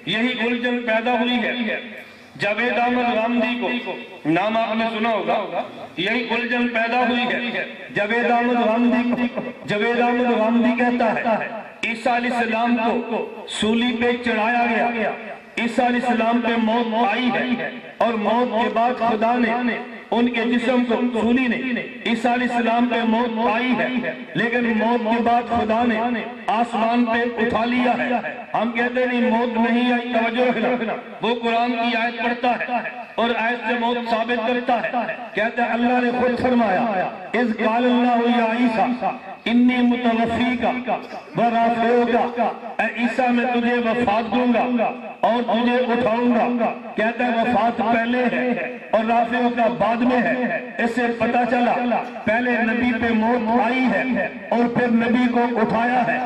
یہی الجھن پیدا ہوئی ہے جاوید احمد غامدی کو، نام آپ نے سنا ہوگا، یہی الجھن پیدا ہوئی ہے جاوید احمد غامدی کو۔ جاوید احمد غامدی کہتا ہے عیسیٰ علیہ السلام کو سولی پہ چڑھایا گیا، عیسیٰ علیہ السلام پہ موت آئی ہے، اور موت کے بعد خدا نے ان کے جسم کو، سولی نے عیسیٰ علیہ السلام پہ موت آئی ہے، لیکن موت کے بعد خدا نے آسمان پہ اٹھا لیا ہے۔ ہم کہتے ہیں نہیں موت نہیں آئی، توجہ رکھنا، وہ قرآن کی آیت پڑھتا ہے اور آیت سے موت ثابت کرتا ہے۔ کہتا ہے اللہ نے خود فرمایا اذ قال اللہ یا عیسیٰ انی متوفیکا ورافعوکا، اے عیسیٰ میں تجھے وفات دوں گا اور تجھے اٹھاؤں گا۔ کہتا ہے وفات پہلے ہے اور رافعوکا بعد میں ہے۔ اس سے پتہ چلا پہلے نبی پہ موت آئی ہے اور پھر نبی کو اٹھایا ہے۔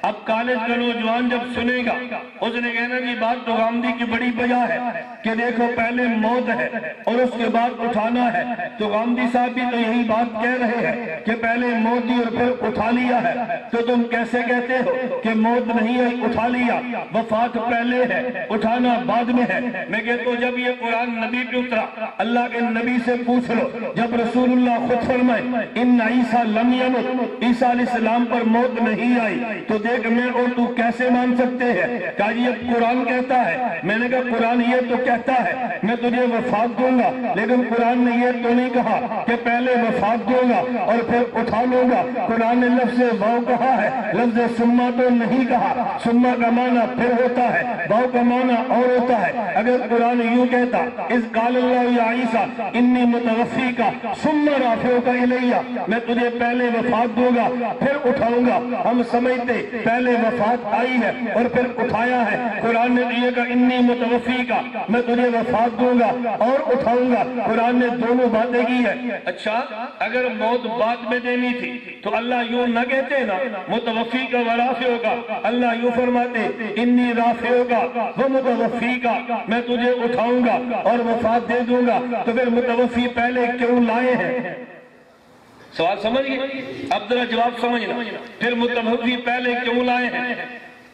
اب کالج کا نوجوان جب سنے گا اس نے کہنا کہ بات تو غامدی کی بڑی وجہ ہے کہ دیکھو پہلے موت ہے اور اس کے بعد اٹھانا ہے، تو غامدی صاحب بھی تو یہی بات کہہ رہے ہیں کہ پہلے موت دی اور پھر اٹھا لیا ہے، تو تم کیسے کہتے ہو کہ موت نہیں ہے اٹھا لیا، وفات پہلے ہے اٹھانا بعد میں ہے؟ میں کہتا ہوں جب یہ قرآن نبی پہ اترا، اللہ کے نبی سے پوچھ لو، جب رسول اللہ خود فرمائے ان عیسیٰ لم یمت، عیسیٰ علیہ السلام پر موت نہیں آئی، تو دیکھ میں اور تو کیسے مان سکتے ہیں؟ کہا یہ قرآن کہتا ہے۔ میں نے کہا قرآن یہ تو کہتا ہے میں تجھے وفات دوں گا، لیکن قرآن نے یہ تو نہیں کہا کہ پہلے وفات دوں گا اور پھر اٹھا لوں گا۔ قرآن نے لفظ واو کہا ہے، لفظ سما تو نہیں کہا۔ سما کا معنی پھر ہوتا ہے، واو کا معنی اور ہوتا ہے۔ اگر قرآن یوں کہتا اذ قال اللہ یا عیسیٰ انی متوفیکا ثم رافعوک الیہ، میں تجھے پہلے وفات دوں گا پھر اٹھاؤں گا، ہم سمجھتے پہلے وفات آئی ہے اور پھر اٹھایا ہے۔ قرآن نے یہ کہا انی متوفیکا، میں تجھے وفات دوں گا اور اٹھاؤں گا۔ قرآن نے دونوں باتیں کی ہے۔ اچھا اگر موت بعد میں دینی تھی تو اللہ یوں نہ کہتے نا متوفیکا و رافعوکا، اللہ یوں فرماتے انی رافعوکا و متوفیکا، میں تجھے اٹھاؤں گا اور وفات دے دوں گا، تو پھر متوفی پہلے کیوں لائے ہیں؟ سوال سمجھ گئے؟ اب ذرا جواب سمجھنا، پھر متوفی پہلے کیوں لائے ہیں؟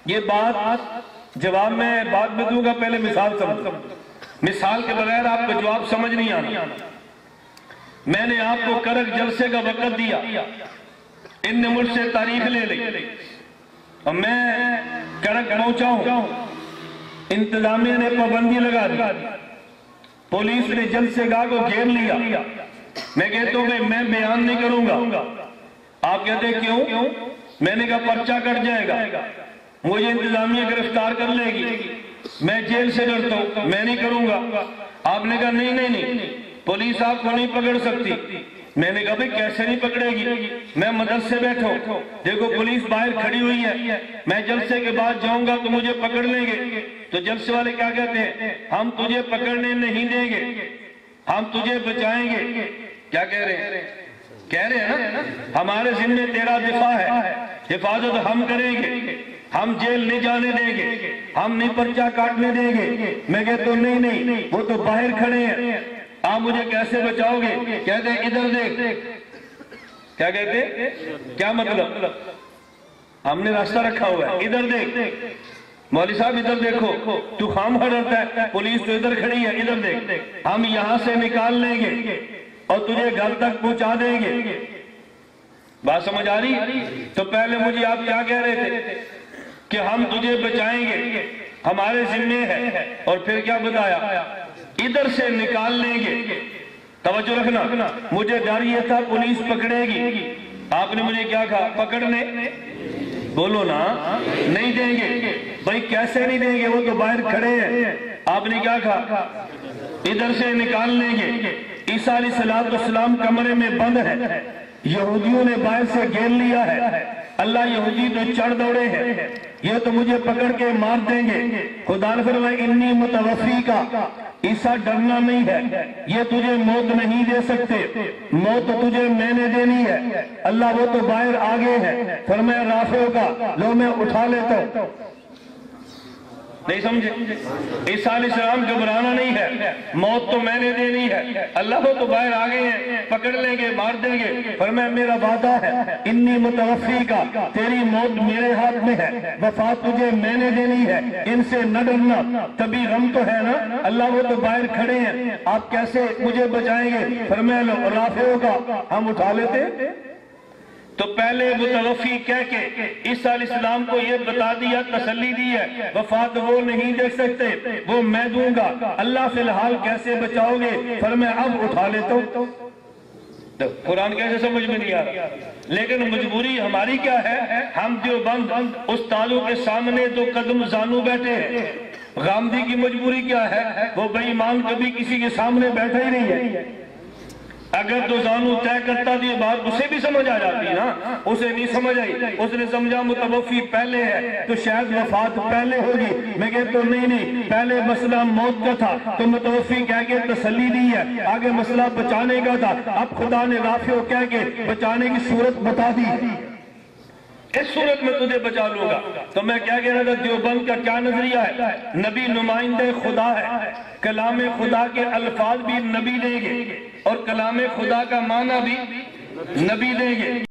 یہ بات جواب میں بعد میں دوں گا، پہلے مثال سمجھ، مثال کے بغیر آپ کو جواب سمجھ نہیں آنا۔ میں نے آپ کو کرک جلسے کا وقت دیا، ان نے مجھ سے تاریخ لے لی اور میں کرک پہنچا ہوں، انتظامیہ نے پابندی لگا دی، پولیس نے جلسے گاہ کو گھیر لیا۔ میں کہتا ہوں کہ میں بیان نہیں کروں گا۔ آپ کہتے ہیں کیوں؟ میں نے کہا پرچہ کٹ جائے گا، مجھے انتظامیہ گرفتار کر لے گی، میں جیل سے ڈرتا ہوں، میں نہیں کروں گا۔ آپ نے کہا نہیں، پولیس آپ کو نہیں پکڑ سکتی۔ میں نے کہا بھئی کیسے نہیں پکڑے گی؟ میں مدرسے بیٹھو، دیکھو پولیس باہر کھڑی ہوئی ہے، میں جلسے کے بعد جاؤں گا تو مجھے پکڑ لیں گے۔ تو جلسے والے کیا کہتے ہیں؟ ہم تجھے پکڑنے نہیں دیں گے، ہم تجھے بچائیں گے۔ کیا کہہ رہے ہیں؟ کہہ رہے ہیں نا ہمارے ذمہ تیرا دفاع ہے، حفاظت ہم کریں گے، ہم جیل نہیں جانے دیں گے، ہم نہیں پرچہ کاٹنے دیں گے۔ میں کہتا ہوں نہیں، وہ تو باہر کھڑے ہیں، آپ مجھے کیسے بچاؤ گے؟ کہتے ہیں ادھر دیکھ۔ کیا کہتے ہیں؟ کیا مطلب؟ ہم نے راستہ رکھا ہوا ہے، ادھر دیکھ مولوی صاحب، ادھر دیکھو، تو خام ڈرتا ہے، پولیس تو ادھر کھڑی ہے، ادھر دیکھ، ہم یہاں سے نکال لیں گے اور تجھے گھر تک پہنچا دیں گے۔ بات سمجھ آ رہی؟ تو پہلے مجھے آپ کیا کہہ رہے تھے کہ ہم تجھے بچائیں گے، ہمارے ذمہ ہے، اور پھر کیا بتایا؟ ادھر سے نکال لیں گے۔ توجہ رکھنا، مجھے ڈر یہ تھا پولیس پکڑے گی، آپ نے مجھے کیا کہا؟ پکڑنے بولو نا، نہیں دیں گے۔ بھائی کیسے نہیں دیں گے؟ وہ تو باہر کھڑے ہیں۔ آپ نے کیا کہا؟ ادھر سے نکال لیں گے۔ عیسیٰ علیہ السلام کمرے میں بند ہے، یہودیوں نے باہر سے گھیر لیا ہے، اللہ یہودی تو چڑھ دوڑے ہیں، یہ تو مجھے پکڑ کے مار دیں گے۔ خدا نے فرمایا انی متوفیکا، عیسیٰ ڈرنا نہیں ہے، یہ تجھے موت نہیں دے سکتے، موت تجھے میں نے دینی ہے۔ اللہ وہ تو باہر آگے ہے، فرمایا رافعوکا، لو میں اٹھا لیتا ہوں۔ نہیں سمجھے؟ عیسیٰ علیہ السلام گھبرانا نہیں ہے، موت تو میں نے دینی ہے، اللہ تو باہر آ گئے ہیں، پکڑ لیں گے، مار دیں گے، فرمایا میرا وعدہ ہے انی متوفی کا، تیری موت میرے ہاتھ میں ہے، وفات تجھے میں نے دینی ہے، ان سے نہ ڈرنا، تبھی غم تو ہے نا، اللہ وہ تو باہر کھڑے ہیں، آپ کیسے مجھے بچائیں گے؟ فرمایا لو رافعوں کا ہم اٹھا لیتے۔ تو پہلے متوفی کہہ کے عیسیٰ علیہ السلام کو یہ بتا دیا، تسلی دی ہے، وفات وہ نہیں دے سکتے، وہ میں دوں گا، اللہ فی الحال کیسے بچاؤ گے؟ فرمایا اب اٹھا لیتا ہوں۔ قرآن کیسے سمجھ میں نہیں آ رہا؟ لیکن مجبوری ہماری کیا ہے؟ ہم دیوبند استادوں کے سامنے دو قدم زانو بیٹھے ہیں۔ غامدی کی مجبوری کیا ہے؟ وہ بے ایمان کبھی کسی کے سامنے بیٹھا ہی نہیں ہے۔ اگر تو زانو طے کرتا دی بات اسے بھی سمجھ آ جاتی نا، اسے نہیں سمجھ آئی، اس نے سمجھا متوفی پہلے ہے تو شاید وفات پہلے ہوگی، میں کہتا تو نہیں، پہلے مسئلہ موت کا تھا تو متوفی کہہ کے تسلی دی ہے، آگے مسئلہ بچانے کا تھا، اب خدا نے رافع کہہ کے بچانے کی صورت بتا دی، اس صورت میں تجھے بچا لوں گا۔ تو میں کیا کہہ رہا تھا، دیوبند کا کیا نظریہ ہے؟ نبی نمائندہ خدا ہے، کلام خدا کے الفاظ بھی نبی دیں گے اور کلام خدا کا معنی بھی نبی دیں گے۔